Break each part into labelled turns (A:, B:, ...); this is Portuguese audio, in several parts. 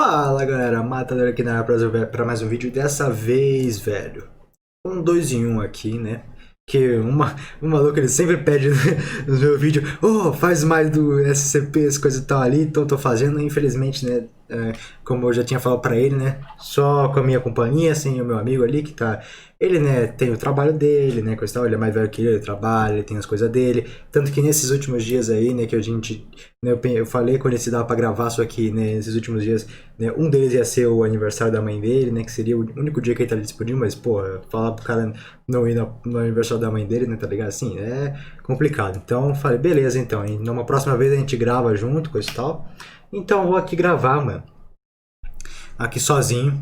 A: Fala galera, Matador aqui na área pra mais um vídeo. Dessa vez, velho, um dois em um aqui, né? Que um maluco ele sempre pede no meu vídeo, faz mais do SCP, essa coisa e tal ali, então tô fazendo, infelizmente, né? Como eu já tinha falado pra ele, né? Só com a minha companhia, sem o meu amigo ali que tá. Ele, né, tem o trabalho dele, né? Coisa e tal, ele é mais velho que ele trabalha, ele tem as coisas dele. Tanto que nesses últimos dias aí, né, que a gente. Né, eu falei quando esse dava pra gravar, só que né, nesses últimos dias, né, um deles ia ser o aniversário da mãe dele, né? Que seria o único dia que ele tá disponível, mas, pô, falar pro cara não ir no aniversário da mãe dele, né, tá ligado? Assim, é complicado. Então, falei, beleza, então, hein? Numa próxima vez a gente grava junto, coisa e tal. Então, eu vou aqui gravar, mano. Aqui sozinho.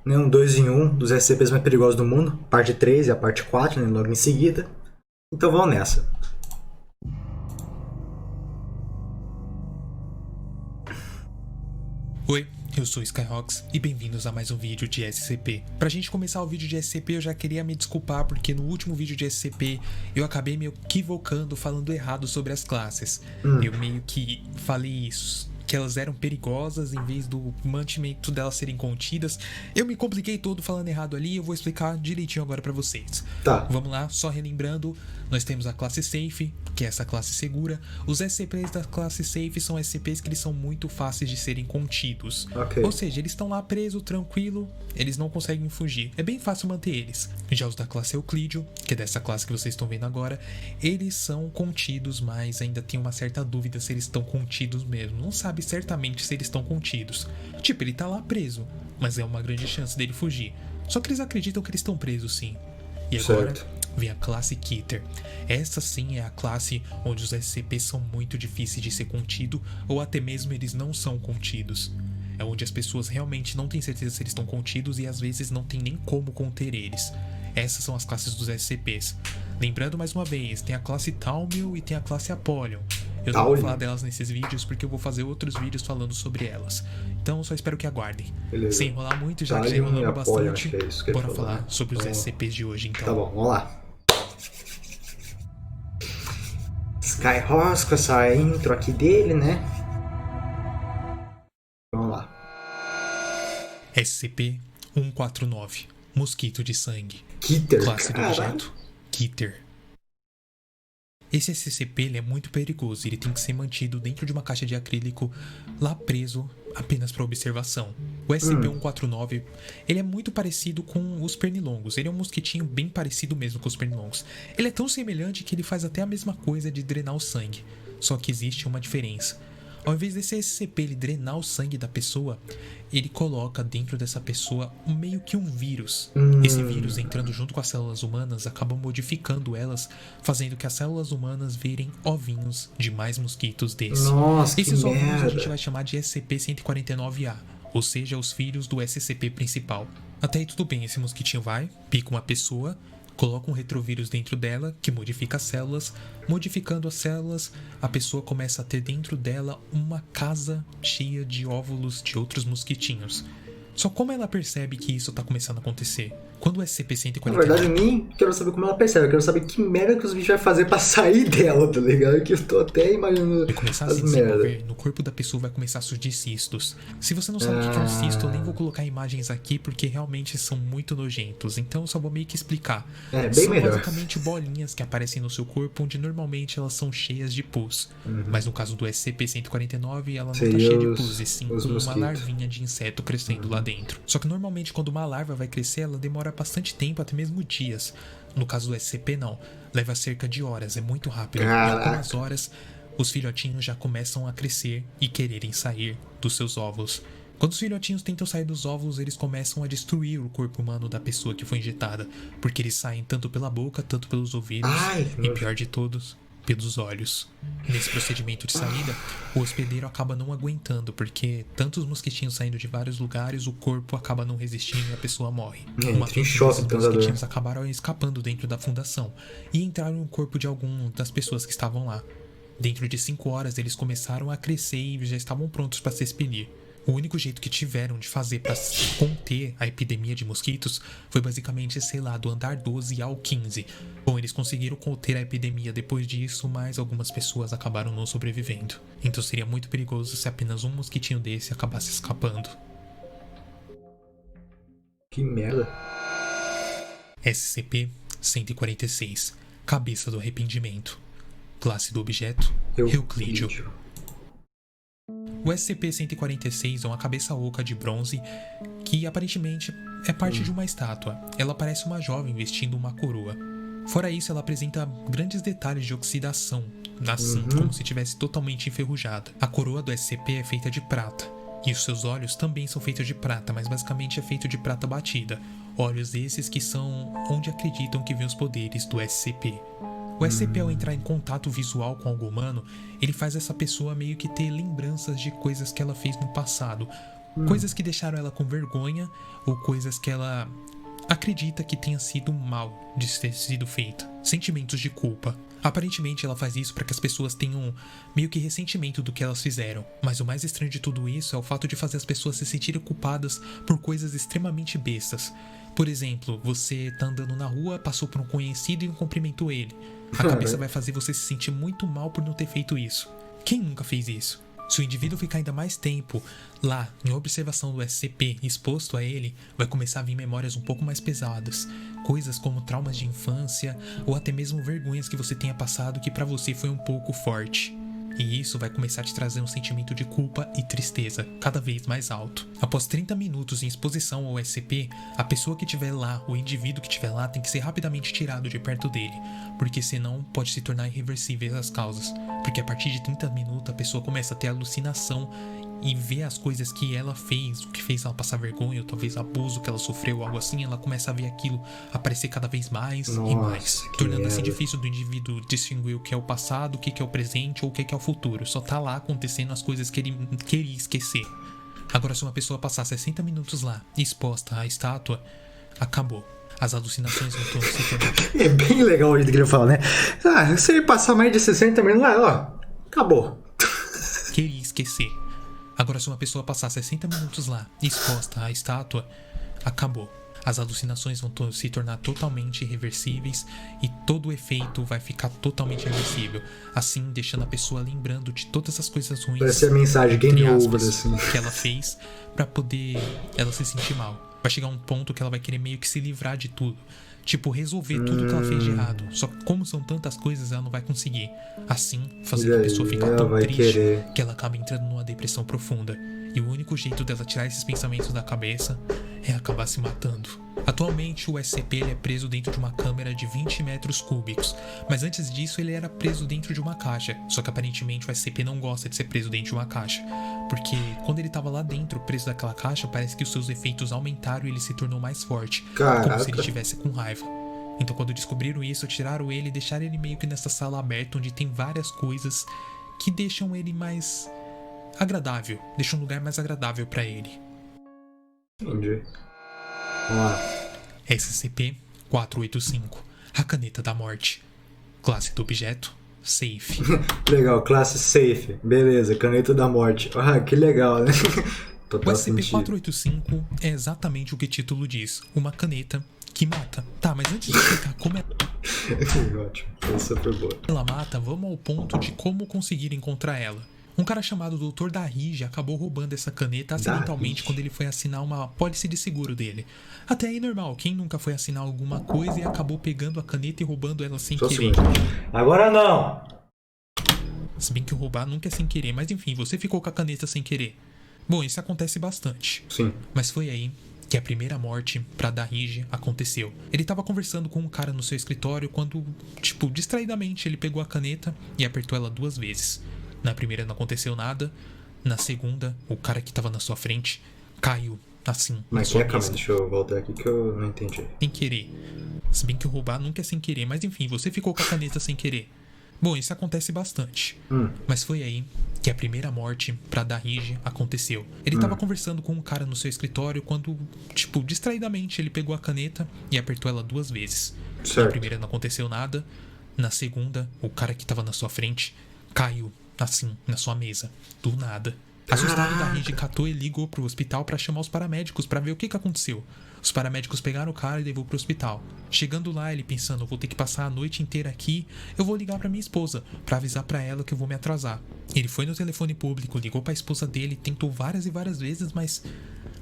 A: Né, um 2 em um dos SCPs mais perigosos do mundo. Parte 3 e a parte 4, né, logo em seguida. Então, vamos nessa.
B: Oi, eu sou o Skyrox e bem-vindos a mais um vídeo de SCP. Pra gente começar o vídeo de SCP, eu já queria me desculpar porque no último vídeo de SCP eu acabei me equivocando falando errado sobre as classes. Eu meio que falei isso, que elas eram perigosas em vez do mantimento delas serem contidas. Eu me compliquei todo falando errado ali e eu vou explicar direitinho agora pra vocês.
A: Tá.
B: Vamos lá, só relembrando, nós temos a classe Safe, que é essa classe segura. Os SCPs da classe Safe são SCPs que eles são muito fáceis de serem contidos.
A: Ok.
B: Ou seja, eles estão lá presos, tranquilo, eles não conseguem fugir. É bem fácil manter eles. Já os da classe Euclídeo, que é dessa classe que vocês estão vendo agora, eles são contidos, mas ainda tem uma certa dúvida se eles estão contidos mesmo. Não sabe certamente se eles estão contidos. Tipo, ele tá lá preso, mas é uma grande chance dele fugir. Só que eles acreditam que eles estão presos sim. E agora vem a classe Keter. Essa sim é a classe onde os SCPs são muito difíceis de ser contido ou até mesmo eles não são contidos. É onde as pessoas realmente não têm certeza se eles estão contidos e às vezes não tem nem como conter eles. Essas são as classes dos SCPs. Lembrando mais uma vez, tem a classe Thaumiel e tem a classe Apollyon. Eu não vou falar delas nesses vídeos porque eu vou fazer outros vídeos falando sobre elas. Então só espero que aguardem.
A: Beleza.
B: Sem enrolar muito, já que já enrolamos bastante, bora falar
A: né?
B: sobre os SCPs de hoje então.
A: Tá bom, vamos lá. Skyhorse com essa intro aqui dele, né? Vamos lá.
B: SCP-149 Mosquito de Sangue.
A: Keter,
B: Classe do
A: caralho.
B: objeto Keter. Esse SCP ele é muito perigoso, ele tem que ser mantido dentro de uma caixa de acrílico, lá preso, apenas para observação. O SCP-149 ele é muito parecido com os pernilongos, ele é um mosquitinho bem parecido mesmo com os pernilongos. Ele é tão semelhante que ele faz até a mesma coisa de drenar o sangue, só que existe uma diferença. Ao invés desse SCP ele drenar o sangue da pessoa, ele coloca dentro dessa pessoa meio que um vírus. Esse vírus, entrando junto com as células humanas, acaba modificando elas, fazendo que as células humanas virem ovinhos de mais mosquitos desse.
A: Nossa,
B: Esses
A: que
B: ovinhos
A: merda.
B: a gente vai chamar de SCP-149-A, ou seja, os filhos do SCP principal. Até aí tudo bem, esse mosquitinho vai, pica uma pessoa, coloca um retrovírus dentro dela, que modifica as células. Modificando as células, a pessoa começa a ter dentro dela uma casa cheia de óvulos de outros mosquitinhos. Só como ela percebe que isso tá começando a acontecer? Quando o SCP-149...
A: Na verdade, eu nem quero saber como ela percebe. Eu quero saber que merda que os bichos vai fazer pra sair dela, tá ligado? Que eu tô até imaginando
B: vai começar a
A: as
B: se desenvolver, no corpo da pessoa vai começar a surgir cistos. Se você não sabe o que é um cisto, eu nem vou colocar imagens aqui porque realmente são muito nojentos. Então eu só vou meio que explicar.
A: É, bem
B: são
A: melhor.
B: basicamente bolinhas que aparecem no seu corpo, onde normalmente elas são cheias de pus. Mas no caso do SCP-149, ela não tá
A: Seria
B: cheia de
A: os-
B: pus, e sim com
A: os
B: uma
A: mosquitos.
B: larvinha de inseto crescendo lá dentro. Só que normalmente quando uma larva vai crescer, ela demora bastante tempo, até mesmo dias. No caso do SCP não, leva cerca de horas, é muito rápido. Em
A: Caraca.
B: algumas horas, os filhotinhos já começam a crescer e quererem sair dos seus óvulos. Quando os filhotinhos tentam sair dos óvulos, eles começam a destruir o corpo humano da pessoa que foi injetada, porque eles saem tanto pela boca, tanto pelos ouvidos,
A: Ai, que
B: e
A: nojo.
B: pior de todos, pelos olhos. Nesse procedimento de saída, o hospedeiro acaba não aguentando, porque tantos mosquitinhos saindo de vários lugares, o corpo acaba não resistindo e a pessoa morre. Uma
A: entra em
B: vez
A: choque
B: esses
A: o transador.
B: mosquitinhos acabaram escapando dentro da fundação e entraram no corpo de alguma das pessoas que estavam lá. Dentro de 5 horas, eles começaram a crescer e já estavam prontos para se expelir. O único jeito que tiveram de fazer pra conter a epidemia de mosquitos foi basicamente, sei lá, do andar 12 ao 15. Bom, eles conseguiram conter a epidemia depois disso, mas algumas pessoas acabaram não sobrevivendo. Então seria muito perigoso se apenas um mosquitinho desse acabasse escapando.
A: Que merda.
B: SCP-146. Cabeça do Arrependimento. Classe do objeto: Euclídeo. O SCP-146 é uma cabeça oca de bronze que aparentemente é parte de uma estátua. Ela parece uma jovem vestindo uma coroa. Fora isso, ela apresenta grandes detalhes de oxidação, assim como se estivesse totalmente enferrujada. A coroa do SCP é feita de prata, e os seus olhos também são feitos de prata, mas basicamente é feito de prata batida. Olhos esses que são onde acreditam que vêm os poderes do SCP. O SCP, ao entrar em contato visual com algo humano, ele faz essa pessoa meio que ter lembranças de coisas que ela fez no passado. Coisas que deixaram ela com vergonha, ou coisas que ela acredita que tenha sido mal de ter sido feita. Sentimentos de culpa. Aparentemente ela faz isso para que as pessoas tenham meio que ressentimento do que elas fizeram. Mas o mais estranho de tudo isso é o fato de fazer as pessoas se sentirem culpadas por coisas extremamente bestas. Por exemplo, você tá andando na rua, passou por um conhecido e não cumprimentou ele. A cabeça vai fazer você se sentir muito mal por não ter feito isso. Quem nunca fez isso? Se o indivíduo ficar ainda mais tempo lá, em observação do SCP, exposto a ele, vai começar a vir memórias um pouco mais pesadas. Coisas como traumas de infância, ou até mesmo vergonhas que você tenha passado que pra você foi um pouco forte. E isso vai começar a te trazer um sentimento de culpa e tristeza, cada vez mais alto. Após 30 minutos em exposição ao SCP, a pessoa que estiver lá, o indivíduo que estiver lá, tem que ser rapidamente tirado de perto dele, porque senão pode se tornar irreversíveis as causas. Porque a partir de 30 minutos a pessoa começa a ter alucinação e ver as coisas que ela fez, o que fez ela passar vergonha, ou talvez abuso que ela sofreu, algo assim, ela começa a ver aquilo aparecer cada vez mais e mais, tornando assim difícil do indivíduo distinguir o que é o passado, o que é o presente ou o que é o futuro. Só tá lá acontecendo as coisas que ele queria esquecer. Agora, se uma pessoa passar 60 minutos lá, exposta à estátua, acabou. As alucinações não estão se tornando.
A: É bem legal o jeito que ele fala, né? Ah, se ele passar mais de 60 minutos lá, ó, acabou.
B: Queria esquecer. Agora, se uma pessoa passar 60 minutos lá, exposta à estátua, acabou. As alucinações vão se tornar totalmente irreversíveis e todo o efeito vai ficar totalmente irreversível. Assim, deixando a pessoa lembrando de todas as coisas ruins,
A: parece a mensagem game over, assim,
B: que ela fez pra poder ela se sentir mal. Vai chegar um ponto que ela vai querer meio que se livrar de tudo. Tipo, resolver tudo que ela fez de errado. Só que como são tantas coisas, ela não vai conseguir. Assim, fazendo a pessoa ficar tão triste que ela acaba entrando numa depressão profunda. E o único jeito dela tirar esses pensamentos da cabeça é acabar se matando. Atualmente, o SCP ele é preso dentro de uma câmara de 20 metros cúbicos. Mas antes disso, ele era preso dentro de uma caixa. Só que aparentemente o SCP não gosta de ser preso dentro de uma caixa. Porque quando ele tava lá dentro, preso daquela caixa, parece que os seus efeitos aumentaram e ele se tornou mais forte.
A: Caraca.
B: Como se ele estivesse com raiva. Então quando descobriram isso, tiraram ele e deixaram ele meio que nessa sala aberta, onde tem várias coisas que deixam ele mais agradável. Deixam um lugar mais agradável pra ele.
A: Entendi. Vamos lá.
B: SCP-485. A Caneta da Morte. Classe do objeto: Safe.
A: Legal, classe safe. Beleza, caneta da morte. Ah, que legal, né?
B: O SCP-485 é exatamente o que o título diz. Uma caneta que mata. Tá, mas antes de explicar como é...
A: Ótimo, essa foi boa.
B: ela mata, vamos ao ponto de como conseguir encontrar ela. Um cara chamado Dr. Darrige acabou roubando essa caneta acidentalmente quando ele foi assinar uma pólice de seguro dele. Até aí normal, quem nunca foi assinar alguma coisa e acabou pegando a caneta e roubando ela sem querer?
A: Agora não!
B: Se bem que roubar nunca é sem querer, mas enfim, você ficou com a caneta sem querer. Bom, isso acontece bastante.
A: Sim.
B: Mas foi aí que a primeira morte pra Darrige aconteceu. Ele tava conversando com um cara no seu escritório quando, distraidamente ele pegou a caneta e apertou ela 2 vezes. Na primeira não aconteceu nada. Na segunda, o cara que tava na sua frente caiu, assim, na sua mesa.
A: Deixa eu voltar aqui que eu não entendi.
B: Sem querer. Se bem que roubar nunca é sem querer, mas enfim, você ficou com a caneta sem querer. Bom, isso acontece bastante. Mas foi aí que a primeira morte pra Darrige aconteceu. Ele tava conversando com um cara no seu escritório quando, distraidamente ele pegou a caneta e apertou ela 2 vezes.
A: Certo.
B: Na primeira não aconteceu nada. Na segunda, o cara que tava na sua frente caiu, assim, na sua mesa, do nada. Assustado, Dahiji catou e ligou pro hospital pra chamar os paramédicos pra ver o que aconteceu. Os paramédicos pegaram o cara e levou pro hospital. Chegando lá, ele pensando, vou ter que passar a noite inteira aqui, eu vou ligar pra minha esposa, pra avisar pra ela que eu vou me atrasar. Ele foi no telefone público, ligou pra esposa dele, tentou várias e várias vezes, mas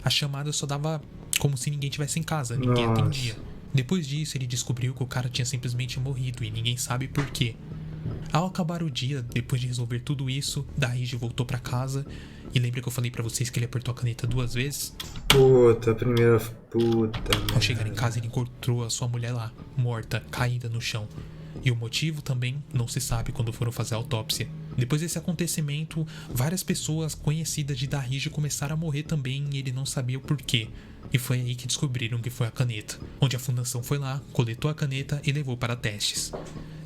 B: a chamada só dava como se ninguém tivesse em casa, ninguém atendia. Depois disso, ele descobriu que o cara tinha simplesmente morrido e ninguém sabe por quê. Ao acabar o dia, depois de resolver tudo isso, Dahiji voltou pra casa. E lembra que eu falei pra vocês que ele apertou a caneta 2 vezes?
A: Puta, a primeira. Puta.
B: Ao chegar em casa, ele encontrou a sua mulher lá, morta, caída no chão. E o motivo também não se sabe quando foram fazer a autópsia. Depois desse acontecimento, várias pessoas conhecidas de Dahiji começaram a morrer também e ele não sabia o porquê. E foi aí que descobriram que foi a caneta, onde a fundação foi lá, coletou a caneta e levou para testes.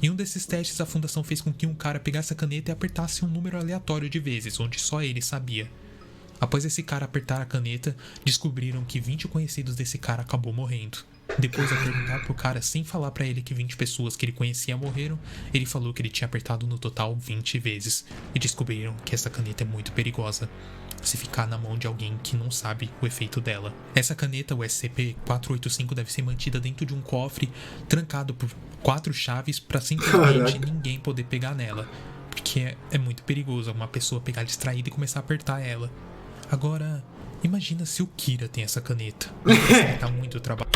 B: Em um desses testes, a fundação fez com que um cara pegasse a caneta e apertasse um número aleatório de vezes, onde só ele sabia. Após esse cara apertar a caneta, descobriram que 20 conhecidos desse cara acabou morrendo. Depois, ao perguntar pro cara sem falar pra ele que 20 pessoas que ele conhecia morreram, ele falou que ele tinha apertado no total 20 vezes. E descobriram que essa caneta é muito perigosa se ficar na mão de alguém que não sabe o efeito dela. Essa caneta, o SCP-485, deve ser mantida dentro de um cofre, trancado por 4 chaves pra simplesmente ninguém poder pegar nela. Porque é muito perigoso uma pessoa pegar distraída e começar a apertar ela. Agora, imagina se o Kira tem essa caneta. Vai dar muito trabalho.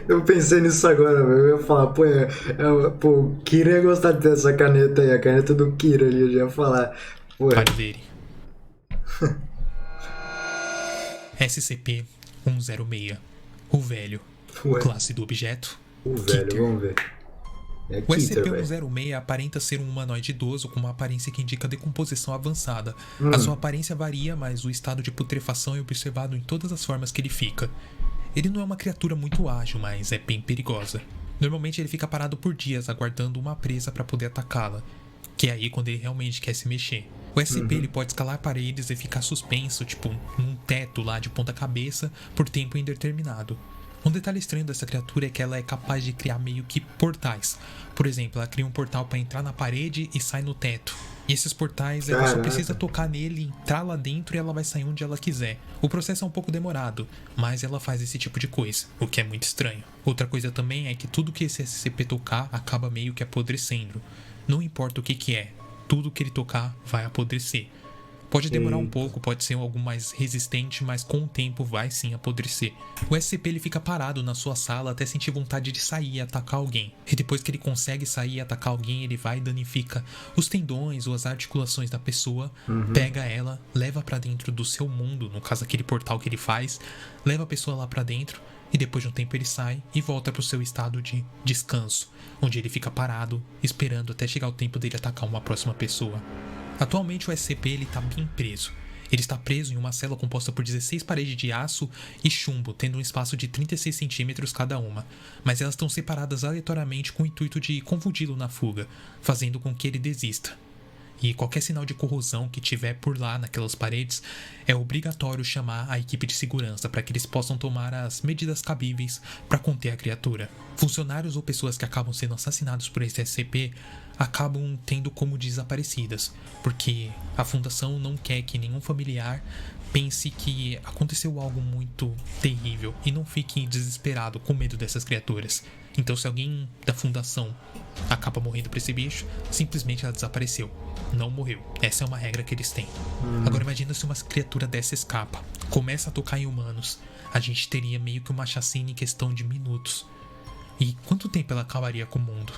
A: Eu pensei nisso agora, velho. Eu ia falar, pô, o Kira ia gostar de ter essa caneta aí, a caneta do Kira ali, eu já ia falar.
B: Pariveri. SCP-106. O velho. Classe do objeto.
A: O velho,
B: Kitter.
A: vamos ver.
B: O SCP-106 aparenta ser um humanoide idoso com uma aparência que indica decomposição avançada. A sua aparência varia, mas o estado de putrefação é observado em todas as formas que ele fica. Ele não é uma criatura muito ágil, mas é bem perigosa. Normalmente ele fica parado por dias, aguardando uma presa para poder atacá-la, que é aí quando ele realmente quer se mexer. O SCP ele pode escalar paredes e ficar suspenso, tipo num teto lá de ponta cabeça, por tempo indeterminado. Um detalhe estranho dessa criatura é que ela é capaz de criar meio que portais. Por exemplo, ela cria um portal para entrar na parede e sai no teto. E esses portais, ela só precisa tocar nele, entrar lá dentro e ela vai sair onde ela quiser. O processo é um pouco demorado, mas ela faz esse tipo de coisa, o que é muito estranho. Outra coisa também é que tudo que esse SCP tocar acaba meio que apodrecendo. Não importa o que é, tudo que ele tocar vai apodrecer. Pode demorar um pouco, pode ser algo mais resistente, mas com o tempo vai sim apodrecer. O SCP ele fica parado na sua sala até sentir vontade de sair e atacar alguém. E depois que ele consegue sair e atacar alguém, ele vai e danifica os tendões ou as articulações da pessoa, pega ela, leva pra dentro do seu mundo, no caso aquele portal que ele faz, leva a pessoa lá pra dentro e depois de um tempo ele sai e volta pro seu estado de descanso, onde ele fica parado, esperando até chegar o tempo dele atacar uma próxima pessoa. Atualmente o SCP ele tá bem preso. Ele está preso em uma cela composta por 16 paredes de aço e chumbo, tendo um espaço de 36 centímetros cada uma. Mas elas estão separadas aleatoriamente com o intuito de confundi-lo na fuga, fazendo com que ele desista. E qualquer sinal de corrosão que tiver por lá naquelas paredes, é obrigatório chamar a equipe de segurança para que eles possam tomar as medidas cabíveis para conter a criatura. Funcionários ou pessoas que acabam sendo assassinados por esse SCP acabam tendo como desaparecidas, porque a fundação não quer que nenhum familiar pense que aconteceu algo muito terrível e não fique desesperado com medo dessas criaturas. Então, se alguém da fundação acaba morrendo por esse bicho, simplesmente ela desapareceu. Não morreu. Essa é uma regra que eles têm. Agora imagina se uma criatura dessa escapa, começa a tocar em humanos. A gente teria meio que uma chacina em questão de minutos. E quanto tempo ela acabaria com o mundo?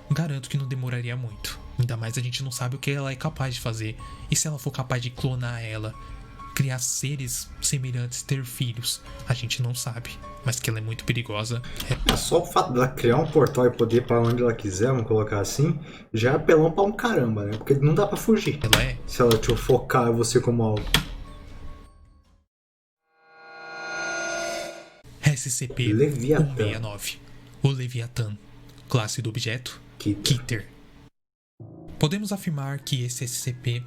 B: Garanto que não demoraria muito. Ainda mais a gente não sabe o que ela é capaz de fazer. E se ela for capaz de clonar ela, criar seres semelhantes, ter filhos, a gente não sabe. Mas que ela é muito perigosa.
A: Só o fato dela criar um portal e poder ir pra onde ela quiser, vamos colocar assim, já é apelão pra um caramba, né? Porque não dá pra fugir.
B: Ela é.
A: Se ela te focar você como alvo.
B: SCP-169. O Leviatã. Classe do objeto: Kitter. Podemos afirmar que esse SCP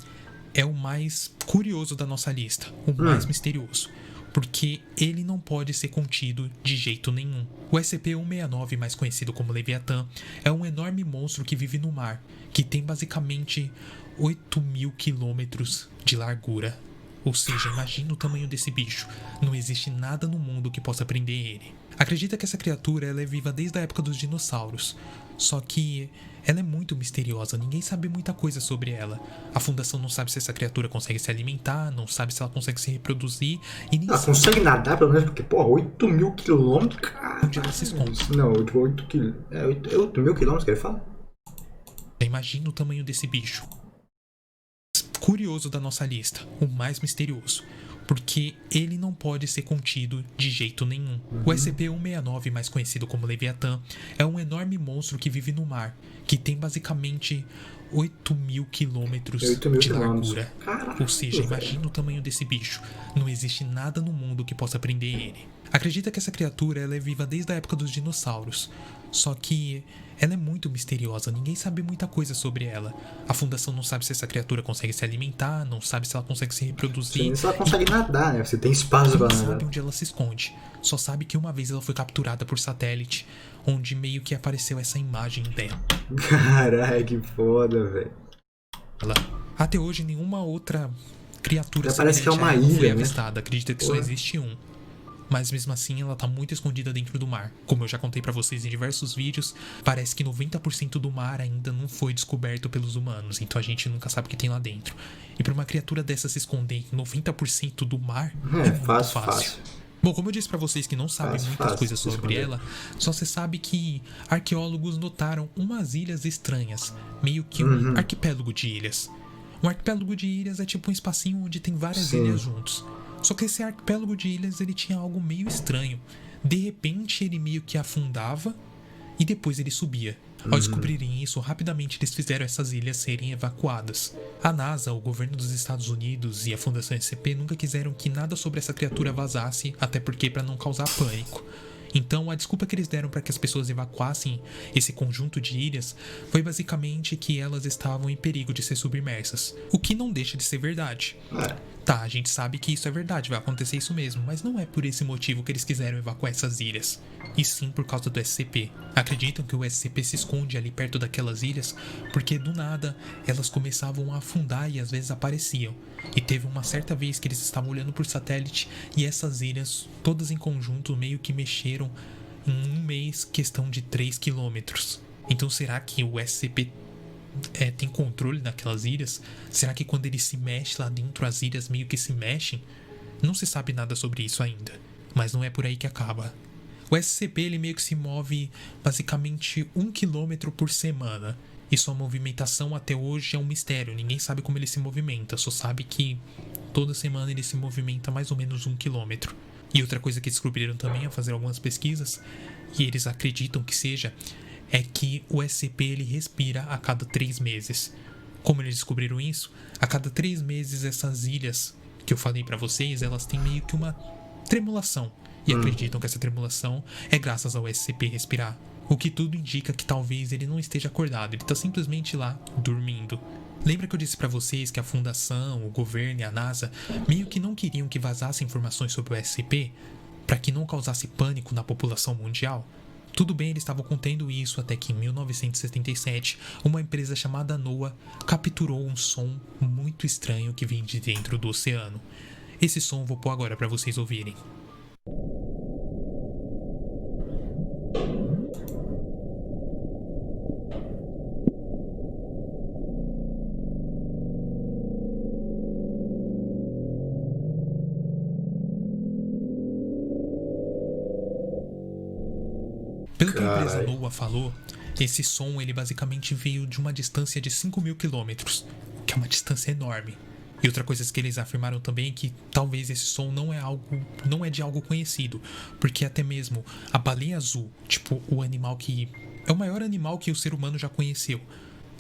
B: é o mais curioso da nossa lista, o mais misterioso. porque ele não pode ser contido de jeito nenhum. O SCP-169, mais conhecido como Leviatã, é um enorme monstro que vive no mar, que tem basicamente 8.000 quilômetros de largura. Ou seja, imagina o tamanho desse bicho. Não existe nada no mundo que possa prender ele. Acredita que essa criatura ela é viva desde a época dos dinossauros. Só que ela é muito misteriosa, ninguém sabe muita coisa sobre ela. A Fundação não sabe se essa criatura consegue se alimentar, não sabe se ela consegue se reproduzir e nem
A: Ela
B: sabe
A: consegue nadar, pelo menos, porque, porra, 8.000 quilômetros, cara.
B: onde ela se esconde.
A: Não, tipo, 8.000 quilômetros que ele fala?
B: Imagina o tamanho desse bicho. Curioso da nossa lista, o mais misterioso, porque ele não pode ser contido de jeito nenhum. O SCP-169, mais conhecido como Leviatã, é um enorme monstro que vive no mar, que tem basicamente 8.000 quilômetros de largura.
A: Caraca,
B: Ou seja,
A: velho.
B: imagina o tamanho desse bicho. Não existe nada no mundo que possa prender ele. Acredita que essa criatura ela é viva desde a época dos dinossauros. Só que ela é muito misteriosa, ninguém sabe muita coisa sobre ela. A Fundação não sabe se essa criatura consegue se alimentar, não sabe se ela consegue se reproduzir.
A: Sim, se ela consegue nadar, né? Você tem espaço pra
B: Não
A: nadar.
B: sabe onde ela se esconde. Só sabe que uma vez ela foi capturada por satélite, onde meio que apareceu essa imagem dela.
A: Caralho, que foda, velho.
B: Até hoje, nenhuma outra criatura
A: Já parece que é uma
B: semelhante a ela foi
A: ilha, né?
B: avistada. Acredita que só
A: Porra.
B: existe um. Mas mesmo assim, ela tá muito escondida dentro do mar. Como eu já contei pra vocês em diversos vídeos, parece que 90% do mar ainda não foi descoberto pelos humanos, então a gente nunca sabe o que tem lá dentro. E pra uma criatura dessa se esconder em 90% do mar, é muito fácil. Bom, como eu disse pra vocês que não sabem muitas coisas sobre
A: esconder.
B: ela, só se sabe que arqueólogos notaram umas ilhas estranhas, meio que um arquipélago de ilhas. Um arquipélago de ilhas é tipo um espacinho onde tem várias
A: Sim.
B: ilhas juntos. Só que esse arquipélago de ilhas ele tinha algo meio estranho. De repente ele meio que afundava e depois ele subia. Ao descobrirem isso, rapidamente eles fizeram essas ilhas serem evacuadas. A NASA, o governo dos Estados Unidos e a Fundação SCP nunca quiseram que nada sobre essa criatura vazasse, até porque para não causar pânico. Então, a desculpa que eles deram para que as pessoas evacuassem esse conjunto de ilhas foi basicamente que elas estavam em perigo de ser submersas. O que não deixa de ser verdade. Tá, a gente sabe que isso é verdade, vai acontecer isso mesmo, mas não é por esse motivo que eles quiseram evacuar essas ilhas, e sim por causa do SCP. Acreditam que o SCP se esconde ali perto daquelas ilhas porque do nada elas começavam a afundar e às vezes apareciam. E teve uma certa vez que eles estavam olhando por satélite e essas ilhas, todas em conjunto, meio que mexeram em um mês, questão de 3 quilômetros. Então será que o SCP tem controle naquelas ilhas? Será que quando ele se mexe lá dentro, as ilhas meio que se mexem? Não se sabe nada sobre isso ainda, mas não é por aí que acaba. O SCP ele meio que se move basicamente 1 quilômetro por semana. E sua movimentação até hoje é um mistério, ninguém sabe como ele se movimenta, só sabe que toda semana ele se movimenta mais ou menos 1 quilômetro. E outra coisa que descobriram também ao fazer algumas pesquisas, e eles acreditam que seja, é que o SCP ele respira a cada 3 meses. Como eles descobriram isso? A cada 3 meses essas ilhas que eu falei pra vocês, elas têm meio que uma tremulação. E acreditam que essa tremulação é graças ao SCP respirar. O que tudo indica que talvez ele não esteja acordado, ele tá simplesmente lá, dormindo. Lembra que eu disse pra vocês que a Fundação, o governo e a NASA meio que não queriam que vazassem informações sobre o SCP para que não causasse pânico na população mundial? Tudo bem, eles estavam contendo isso até que em 1977, uma empresa chamada NOAA capturou um som muito estranho que vinha de dentro do oceano. Esse som eu vou pôr agora para vocês ouvirem. Pelo que a empresa NOAA falou, esse som ele basicamente veio de uma distância de 5.000 quilômetros, que é uma distância enorme. E outra coisa que eles afirmaram também é que talvez esse som não é de algo conhecido, porque até mesmo a baleia azul, tipo o animal que é o maior animal que o ser humano já conheceu,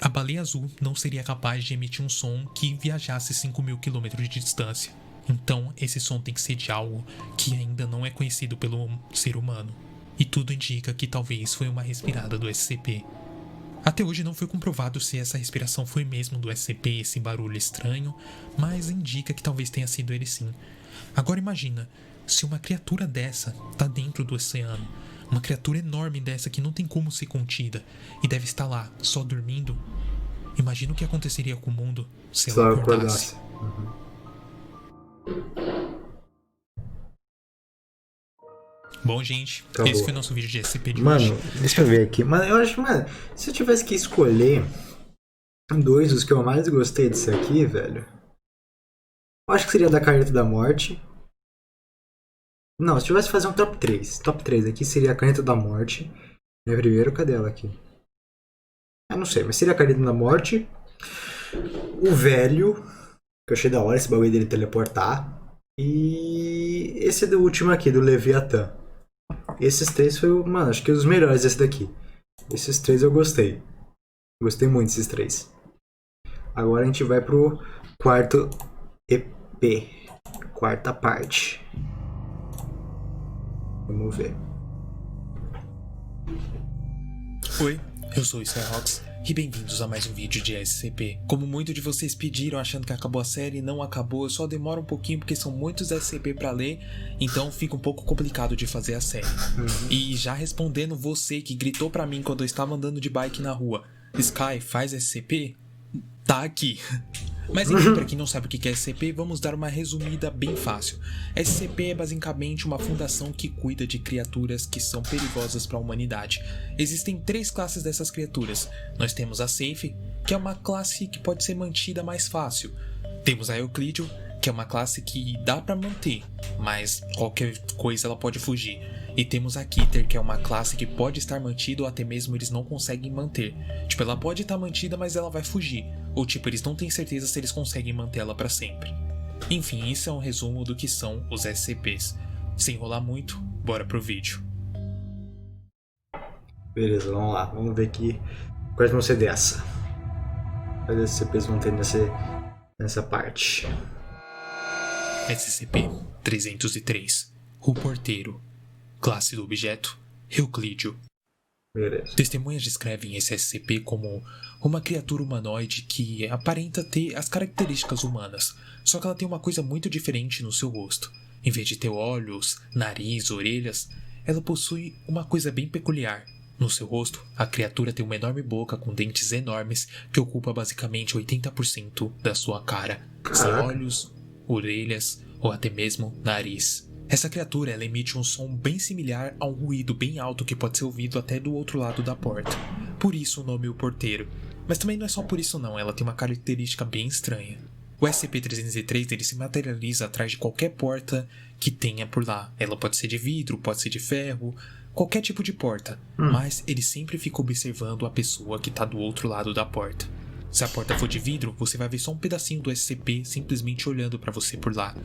B: a baleia azul não seria capaz de emitir um som que viajasse 5.000 quilômetros de distância. Então esse som tem que ser de algo que ainda não é conhecido pelo ser humano. E tudo indica que talvez foi uma respirada do SCP. Até hoje não foi comprovado se essa respiração foi mesmo do SCP, esse barulho estranho, mas indica que talvez tenha sido ele sim. Agora imagina, Se uma criatura dessa tá dentro do oceano, uma criatura enorme dessa que não tem como ser contida e deve estar lá, só dormindo, imagina o que aconteceria com o mundo se ela acordasse. Bom, gente,
A: Acabou.
B: esse foi o nosso vídeo de SCP de hoje.
A: Mano, deixa eu ver aqui. Mano, eu acho, mano, se eu tivesse que escolher dois dos que eu mais gostei disso aqui, velho, eu acho que seria da Caneta da Morte. Não, se tivesse que fazer um top 3. Top 3 aqui seria a Caneta da Morte. Minha primeiro, cadê ela aqui? Eu não sei, mas seria a Caneta da Morte. O Velho, que eu achei da hora esse bagulho dele teleportar. E esse do último aqui, do Leviatã. Esses três foi, mano, acho que os melhores esse daqui. Esses três eu gostei. Gostei muito desses três. Agora a gente vai pro quarto EP. Quarta parte. Vamos ver.
B: Oi, eu sou o Skyrox e bem-vindos a mais um vídeo de SCP. Como muitos de vocês pediram achando que acabou a série, não acabou, só demora um pouquinho porque são muitos SCP pra ler, então fica um pouco complicado de fazer a série. E já respondendo você que gritou pra mim quando eu estava andando de bike na rua, Sky, faz SCP? Tá aqui. Mas enfim, pra quem não sabe o que é SCP, vamos dar uma resumida bem fácil. SCP é basicamente uma fundação que cuida de criaturas que são perigosas para a humanidade. Existem 3 classes dessas criaturas. Nós temos a Safe, que é uma classe que pode ser mantida mais fácil. Temos a Euclídeo, que é uma classe que dá para manter, mas qualquer coisa ela pode fugir. E temos a Keter, que é uma classe que pode estar mantida ou até mesmo eles não conseguem manter. Tipo, ela pode estar mantida, mas ela vai fugir. Ou tipo, eles não têm certeza se eles conseguem mantê-la para sempre. Enfim, isso é um resumo do que são os SCPs. Sem enrolar muito, bora pro vídeo.
A: Beleza, vamos lá. Vamos ver aqui quais vão ser dessa. Quais SCPs vão ter nessa parte.
B: SCP-303. O Porteiro. Classe do objeto, Euclídeo.
A: Beleza.
B: Testemunhas descrevem esse SCP como uma criatura humanoide que aparenta ter as características humanas, só que ela tem uma coisa muito diferente no seu rosto. Em vez de ter olhos, nariz, orelhas, ela possui uma coisa bem peculiar. No seu rosto, a criatura tem uma enorme boca com dentes enormes que ocupa basicamente 80% da sua cara. São olhos, orelhas ou até mesmo nariz. Essa criatura ela emite um som bem similar a um ruído bem alto que pode ser ouvido até do outro lado da porta. Por isso o nome O Porteiro. Mas também não é só por isso não, ela tem uma característica bem estranha. O SCP-303 ele se materializa atrás de qualquer porta que tenha por lá. Ela pode ser de vidro, pode ser de ferro, qualquer tipo de porta. Mas ele sempre fica observando a pessoa que está do outro lado da porta. Se a porta for de vidro, você vai ver só um pedacinho do SCP simplesmente olhando para você por lá.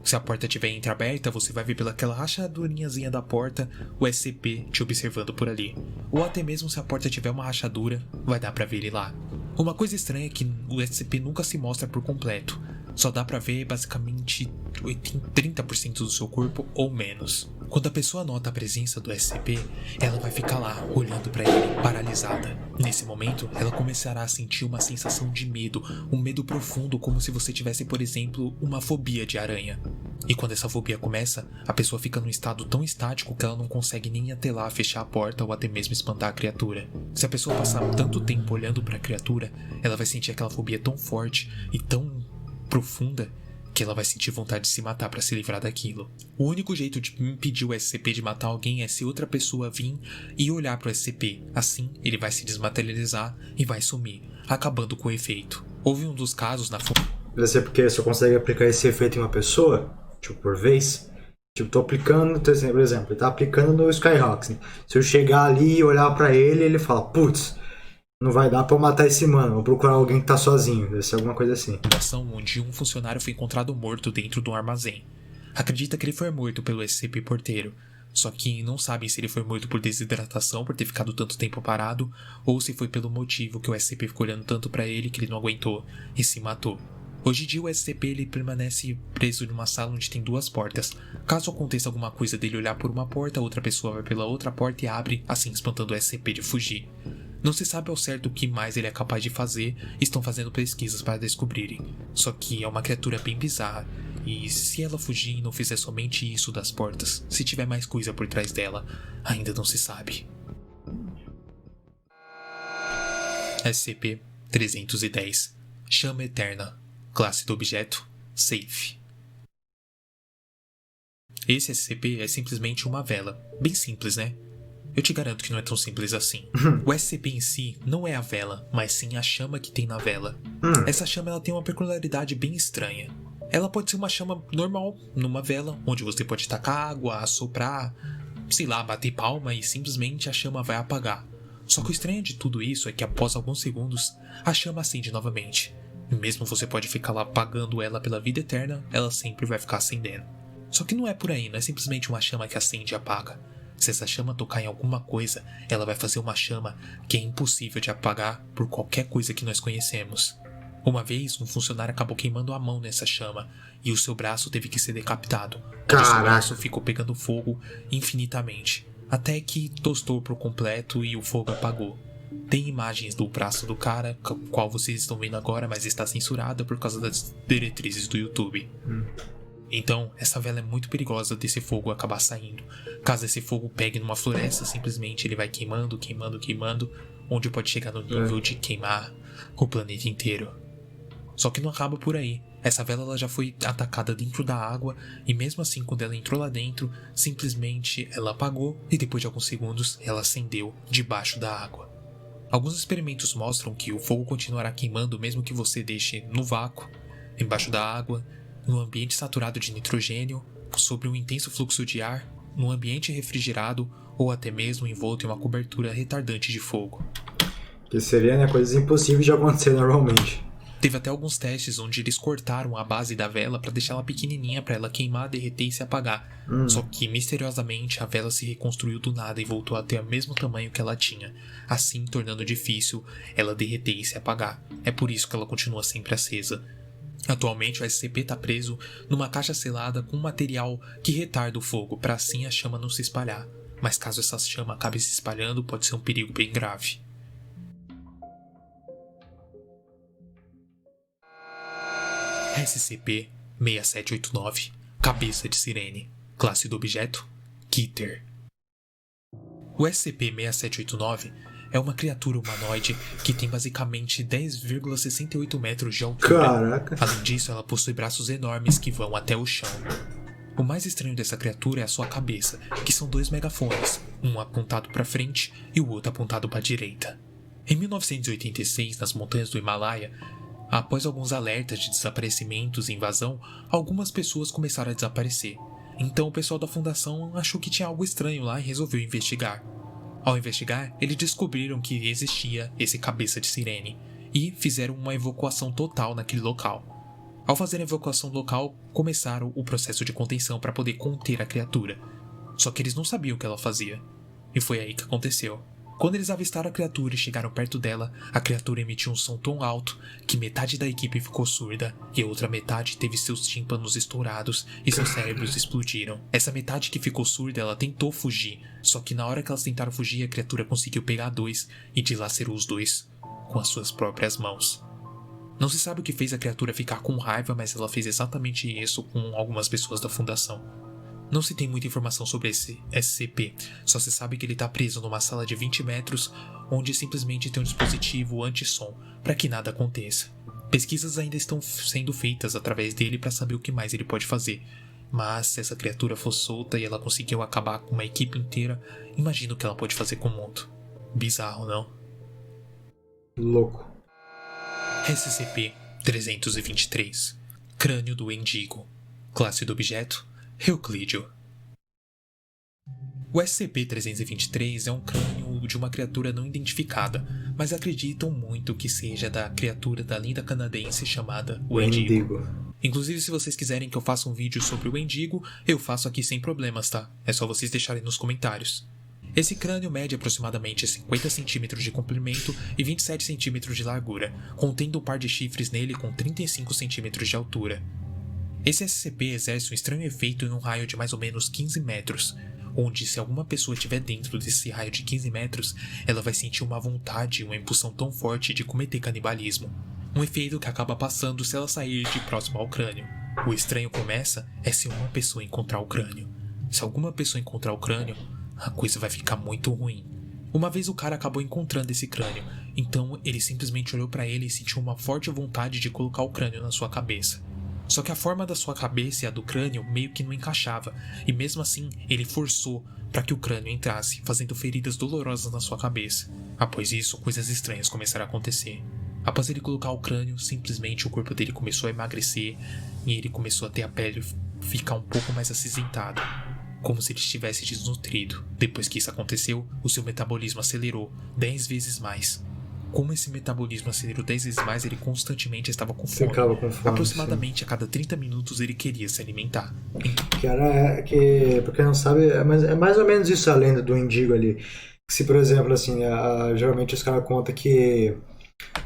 B: Se a porta estiver entreaberta, você vai ver pelaquela rachadurinhazinha da porta o SCP te observando por ali. Ou até mesmo se a porta tiver uma rachadura, vai dar pra ver ele lá. Uma coisa estranha é que o SCP nunca se mostra por completo. Só dá pra ver basicamente 30% do seu corpo ou menos. Quando a pessoa nota a presença do SCP, ela vai ficar lá, olhando pra ele, paralisada. Nesse momento, ela começará a sentir uma sensação de medo, um medo profundo, como se você tivesse, por exemplo, uma fobia de aranha. E quando essa fobia começa, a pessoa fica num estado tão estático que ela não consegue nem até lá fechar a porta ou até mesmo espantar a criatura. Se a pessoa passar tanto tempo olhando pra criatura, ela vai sentir aquela fobia tão forte e tão profunda que ela vai sentir vontade de se matar para se livrar daquilo. O único jeito de impedir o SCP de matar alguém é se outra pessoa vir e olhar pro SCP. Assim, ele vai se desmaterializar e vai sumir, acabando com o efeito. Houve um dos casos na
A: Deve ser porque só consegue aplicar esse efeito em uma pessoa, tipo, por vez. Tipo, tô aplicando, por exemplo, ele tá aplicando no Skyrox, né? Se eu chegar ali e olhar pra ele, ele fala, putz, não vai dar pra eu matar esse mano, vou procurar alguém que tá sozinho, deve ser alguma coisa assim.
B: Onde um funcionário foi encontrado morto dentro de um armazém. Acredita que ele foi morto pelo SCP Porteiro, só que não sabem se ele foi morto por desidratação, por ter ficado tanto tempo parado, ou se foi pelo motivo que o SCP ficou olhando tanto pra ele que ele não aguentou e se matou. Hoje em dia o SCP ele permanece preso numa sala onde tem 2 portas. Caso aconteça alguma coisa dele olhar por uma porta, outra pessoa vai pela outra porta e abre, assim espantando o SCP de fugir. Não se sabe ao certo o que mais ele é capaz de fazer, estão fazendo pesquisas para descobrirem. Só que é uma criatura bem bizarra, E se ela fugir e não fizer somente isso das portas, se tiver mais coisa por trás dela, ainda não se sabe. SCP-310 Chama Eterna. Classe do objeto: Safe. Esse SCP é simplesmente uma vela. Bem simples, né? Eu te garanto que não é tão simples assim. O SCP em si não é a vela, mas sim a chama que tem na vela. Essa chama ela tem uma peculiaridade bem estranha. Ela pode ser uma chama normal, numa vela, onde você pode tacar água, assoprar, sei lá, bater palma e simplesmente a chama vai apagar. Só que o estranho de tudo isso é que após alguns segundos, a chama acende novamente. E mesmo você pode ficar lá apagando ela pela vida eterna, ela sempre vai ficar acendendo. Só que não é por aí, não é simplesmente uma chama que acende e apaga. Se essa chama tocar em alguma coisa, ela vai fazer uma chama que é impossível de apagar por qualquer coisa que nós conhecemos. Uma vez, um funcionário acabou queimando a mão nessa chama e o seu braço teve que ser decapitado. O seu braço ficou pegando fogo infinitamente, até que tostou por completo e o fogo apagou. Tem imagens do braço do cara, qual vocês estão vendo agora, mas está censurada por causa das diretrizes do YouTube. Então, essa vela é muito perigosa desse fogo acabar saindo. Caso esse fogo pegue numa floresta, simplesmente ele vai queimando, queimando, queimando, onde pode chegar no nível de queimar o planeta inteiro. Só que não acaba por aí. Essa vela ela já foi atacada dentro da água, e mesmo assim, quando ela entrou lá dentro, simplesmente ela apagou, e depois de alguns segundos, ela acendeu debaixo da água. Alguns experimentos mostram que o fogo continuará queimando mesmo que você deixe no vácuo, embaixo da água, num ambiente saturado de nitrogênio, sob um intenso fluxo de ar, num ambiente refrigerado ou até mesmo envolto em uma cobertura retardante de fogo.
A: Que seria, né, coisas impossíveis de acontecer normalmente.
B: Teve até alguns testes onde eles cortaram a base da vela para deixar ela pequenininha para ela queimar, derreter e se apagar. Só que misteriosamente a vela se reconstruiu do nada e voltou a ter o mesmo tamanho que ela tinha, assim tornando difícil ela derreter e se apagar. É por isso que ela continua sempre acesa. Atualmente o SCP está preso numa caixa selada com um material que retarda o fogo, para assim a chama não se espalhar. Mas caso essa chama acabe se espalhando, pode ser um perigo bem grave. SCP-6789 Cabeça de Sirene. Classe do objeto: Keter. O SCP-6789 é uma criatura humanoide que tem basicamente 10,68 metros de altura.
A: Caraca.
B: Além disso, ela possui braços enormes que vão até o chão. O mais estranho dessa criatura é a sua cabeça, que são 2 megafones, um apontado para frente e o outro apontado para a direita. Em 1986, nas montanhas do Himalaia, após alguns alertas de desaparecimentos e invasão, algumas pessoas começaram a desaparecer. Então o pessoal da fundação achou que tinha algo estranho lá e resolveu investigar. Ao investigar, eles descobriram que existia esse cabeça de sirene e fizeram uma evacuação total naquele local. Ao fazer a evacuação local, começaram o processo de contenção para poder conter a criatura. Só que eles não sabiam o que ela fazia. E foi aí que aconteceu. Quando eles avistaram a criatura e chegaram perto dela, a criatura emitiu um som tão alto que metade da equipe ficou surda e a outra metade teve seus tímpanos estourados e seus cérebros explodiram. Essa metade que ficou surda, ela tentou fugir, só que na hora que elas tentaram fugir, a criatura conseguiu pegar 2 e dilacerou os 2 com as suas próprias mãos. Não se sabe o que fez a criatura ficar com raiva, mas ela fez exatamente isso com algumas pessoas da fundação. Não se tem muita informação sobre esse SCP, só se sabe que ele está preso numa sala de 20 metros, onde simplesmente tem um dispositivo anti-som, para que nada aconteça. Pesquisas ainda estão sendo feitas através dele para saber o que mais ele pode fazer, mas se essa criatura for solta e ela conseguiu acabar com uma equipe inteira, imagina o que ela pode fazer com o mundo. Bizarro, não?
A: Louco.
B: SCP-323 Crânio do Endigo. Classe do objeto: Euclídeo. O SCP-323 é um crânio de uma criatura não identificada, mas acreditam muito que seja da criatura da lenda canadense chamada o Endigo. Inclusive, se vocês quiserem que eu faça um vídeo sobre o Endigo, eu faço aqui sem problemas, tá? É só vocês deixarem nos comentários. Esse crânio mede aproximadamente 50 cm de comprimento e 27 cm de largura, contendo um par de chifres nele com 35 cm de altura. Esse SCP exerce um estranho efeito em um raio de mais ou menos 15 metros, onde se alguma pessoa estiver dentro desse raio de 15 metros, ela vai sentir uma vontade e uma impulsão tão forte de cometer canibalismo. Um efeito que acaba passando se ela sair de próximo ao crânio. O estranho começa se uma pessoa encontrar o crânio. Se alguma pessoa encontrar o crânio, a coisa vai ficar muito ruim. Uma vez o cara acabou encontrando esse crânio, então ele simplesmente olhou pra ele e sentiu uma forte vontade de colocar o crânio na sua cabeça. Só que a forma da sua cabeça e a do crânio meio que não encaixava, e mesmo assim ele forçou para que o crânio entrasse, fazendo feridas dolorosas na sua cabeça. Após isso, coisas estranhas começaram a acontecer. Após ele colocar o crânio, simplesmente o corpo dele começou a emagrecer e ele começou a ter a pele ficar um pouco mais acinzentada, como se ele estivesse desnutrido. Depois que isso aconteceu, o seu metabolismo acelerou 10 vezes mais. Como esse metabolismo acelerou 10 vezes mais, ele constantemente estava com fome.
A: Ficava com fome,
B: Aproximadamente
A: sim.
B: a cada 30 minutos ele queria se alimentar.
A: Pra quem não sabe, é mais ou menos isso a lenda do Indigo ali. Se, por exemplo, assim, geralmente os caras contam que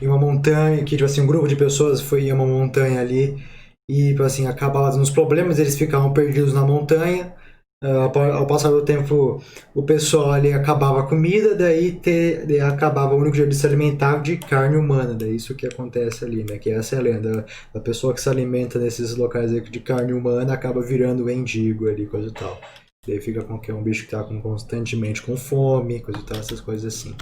A: em uma montanha, que, tipo assim, um grupo de pessoas foi em uma montanha ali e, tipo assim, acabava nos problemas, eles ficavam perdidos na montanha. Ao passar do tempo, o pessoal ali acabava a comida, daí acabava o único jeito de se alimentar de carne humana. Daí isso que acontece ali, né? Que essa é a lenda. A pessoa que se alimenta nesses locais aí de carne humana acaba virando mendigo ali, coisa e tal. Daí fica com que é um bicho que tá constantemente com fome, coisa e tal, essas coisas assim.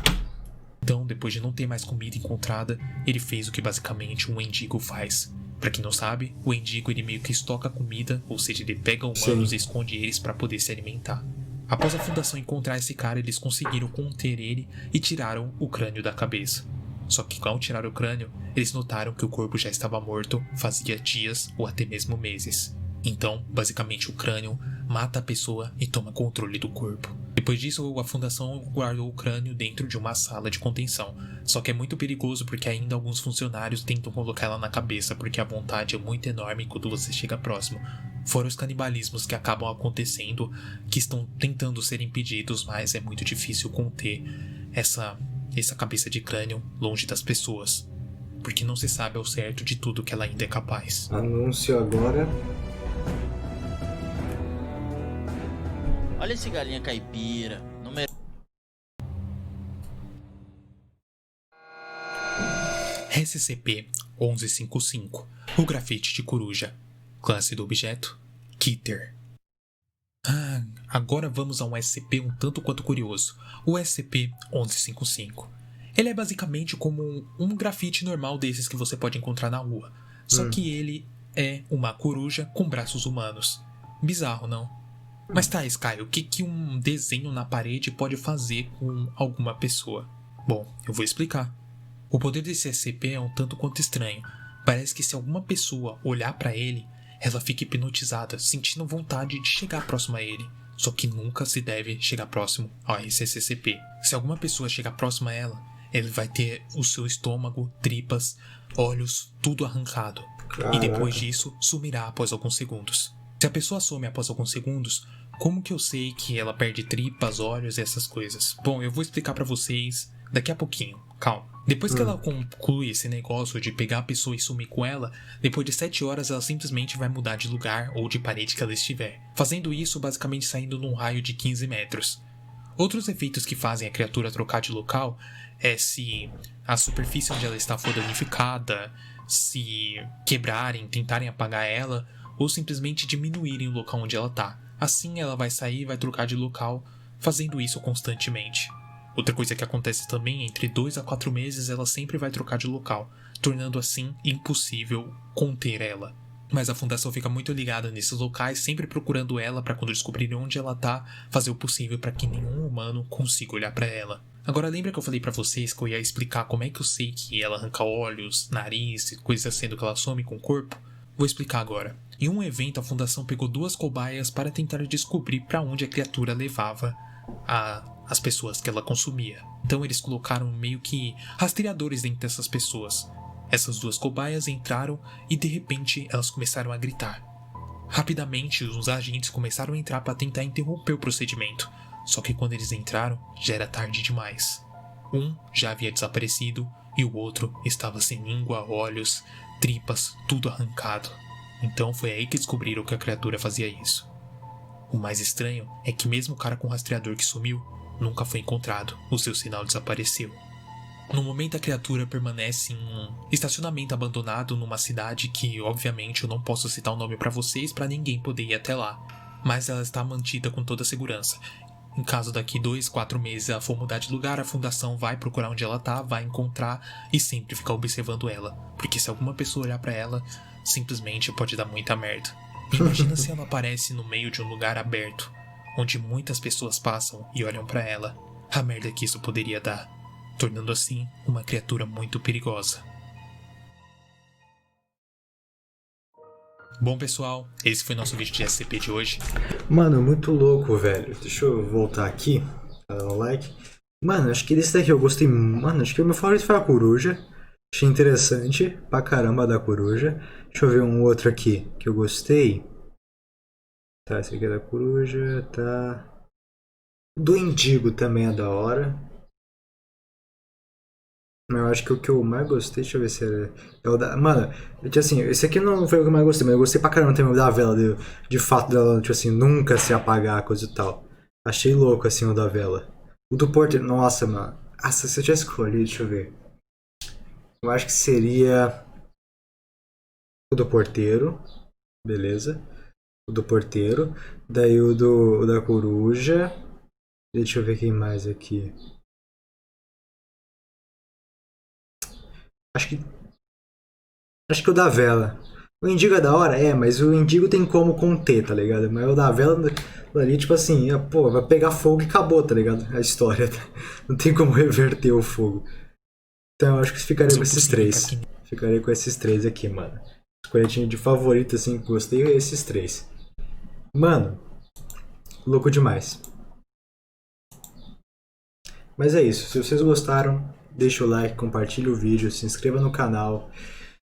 B: Então, depois de não ter mais comida encontrada, ele fez o que basicamente um mendigo faz. Pra quem não sabe, o mendigo ele meio que estoca comida, ou seja, ele pega humanos e esconde eles para poder se alimentar. Após a fundação encontrar esse cara, eles conseguiram conter ele e tiraram o crânio da cabeça. Só que ao tirar o crânio, eles notaram que o corpo já estava morto fazia dias ou até mesmo meses. Então, basicamente, o crânio mata a pessoa e toma controle do corpo. Depois disso, a fundação guardou o crânio dentro de uma sala de contenção. Só que é muito perigoso porque ainda alguns funcionários tentam colocar ela na cabeça porque a vontade é muito enorme quando você chega próximo. Fora os canibalismos que acabam acontecendo, que estão tentando ser impedidos, mas é muito difícil conter essa cabeça de crânio longe das pessoas. Porque não se sabe ao certo de tudo que ela ainda é capaz.
A: Anúncio agora.
C: Olha esse galinha caipira. Número...
B: SCP-1155. O grafite de coruja. Classe do objeto: Kitter. Agora vamos a um SCP um tanto quanto curioso. O SCP-1155. Ele é basicamente como um grafite normal desses que você pode encontrar na rua. Só que ele é uma coruja com braços humanos. Bizarro, não? Mas tá, Sky, o que um desenho na parede pode fazer com alguma pessoa? Bom, eu vou explicar. O poder desse SCP é um tanto quanto estranho. Parece que se alguma pessoa olhar pra ele, ela fica hipnotizada, sentindo vontade de chegar próximo a ele. Só que nunca se deve chegar próximo a esse SCP. Se alguma pessoa chegar próximo a ela, ele vai ter o seu estômago, tripas, olhos, tudo arrancado.
A: Caraca.
B: E depois disso, sumirá após alguns segundos. Se a pessoa some após alguns segundos, como que eu sei que ela perde tripas, olhos e essas coisas? Bom, eu vou explicar pra vocês daqui a pouquinho. Calma. Depois que ela conclui esse negócio de pegar a pessoa e sumir com ela, depois de 7 horas ela simplesmente vai mudar de lugar ou de parede que ela estiver. Fazendo isso basicamente saindo num raio de 15 metros. Outros efeitos que fazem a criatura trocar de local é se a superfície onde ela está for danificada, se quebrarem, tentarem apagar ela, ou simplesmente diminuírem o local onde ela está. Assim ela vai sair e vai trocar de local, fazendo isso constantemente. Outra coisa que acontece também, entre 2 a 4 meses ela sempre vai trocar de local, tornando assim impossível conter ela. Mas a fundação fica muito ligada nesses locais, sempre procurando ela para quando descobrirem onde ela tá, fazer o possível para que nenhum humano consiga olhar para ela. Agora lembra que eu falei para vocês que eu ia explicar como é que eu sei que ela arranca olhos, nariz, coisas assim do que ela some com o corpo? Vou explicar agora. Em um evento, a fundação pegou 2 cobaias para tentar descobrir para onde a criatura levava as pessoas que ela consumia. Então eles colocaram meio que rastreadores dentro dessas pessoas. Essas 2 cobaias entraram e de repente elas começaram a gritar. Rapidamente os agentes começaram a entrar para tentar interromper o procedimento. Só que quando eles entraram, já era tarde demais. Um já havia desaparecido e o outro estava sem língua, olhos, tripas, tudo arrancado. Então foi aí que descobriram que a criatura fazia isso. O mais estranho é que mesmo o cara com o rastreador que sumiu, nunca foi encontrado, o seu sinal desapareceu. No momento, a criatura permanece em um estacionamento abandonado numa cidade que, obviamente, eu não posso citar o nome pra vocês pra ninguém poder ir até lá. Mas ela está mantida com toda a segurança. Em caso daqui 2, 4 meses ela for mudar de lugar, a fundação vai procurar onde ela tá, vai encontrar e sempre ficar observando ela. Porque se alguma pessoa olhar pra ela, simplesmente pode dar muita merda. Imagina se ela aparece no meio de um lugar aberto, onde muitas pessoas passam e olham pra ela. A merda que isso poderia dar, tornando assim uma criatura muito perigosa. Bom, pessoal, esse foi nosso vídeo de SCP de hoje.
A: Mano, muito louco, velho. Deixa eu voltar aqui, dar um like. Mano, acho que desse daqui eu gostei. Mano, acho que o meu favorito foi a coruja. Achei interessante pra caramba da coruja. Deixa eu ver um outro aqui que eu gostei. Tá, esse aqui é da coruja, tá. Do Indigo também é da hora. Mas eu acho que o que eu mais gostei, deixa eu ver se era. É o da. Mano, tipo assim, esse aqui não foi o que eu mais gostei, mas eu gostei pra caramba também da vela, de fato dela, tipo assim, nunca se apagar, coisa e tal. Achei louco assim o da vela. O do porteiro, nossa, mano. Nossa, se eu tivesse escolhido, deixa eu ver. Eu acho que seria o do porteiro, beleza. O do porteiro. Daí o da coruja. Deixa eu ver quem mais aqui. Acho que o da vela. O Indigo é da hora? É, mas o Indigo tem como conter, tá ligado? Mas o da vela ali, tipo assim, pô, vai pegar fogo e acabou, tá ligado? A história. Não tem como reverter o fogo. Então eu acho que ficaria com esses três. Ficaria com esses três aqui, mano. Escolhetinho de favorito, assim, que gostei, é esses três. Mano, louco demais. Mas é isso. Se vocês gostaram, deixa o like, compartilha o vídeo, se inscreva no canal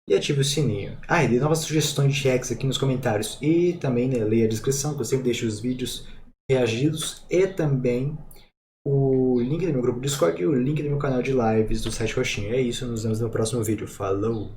A: e ative o sininho. Ah, e dê novas sugestões de hacks aqui nos comentários. E também, né, leia a descrição, que eu sempre deixo os vídeos reagidos. E também o link do meu grupo Discord e o link do meu canal de lives do site Roxinho. É isso, nos vemos no próximo vídeo. Falou!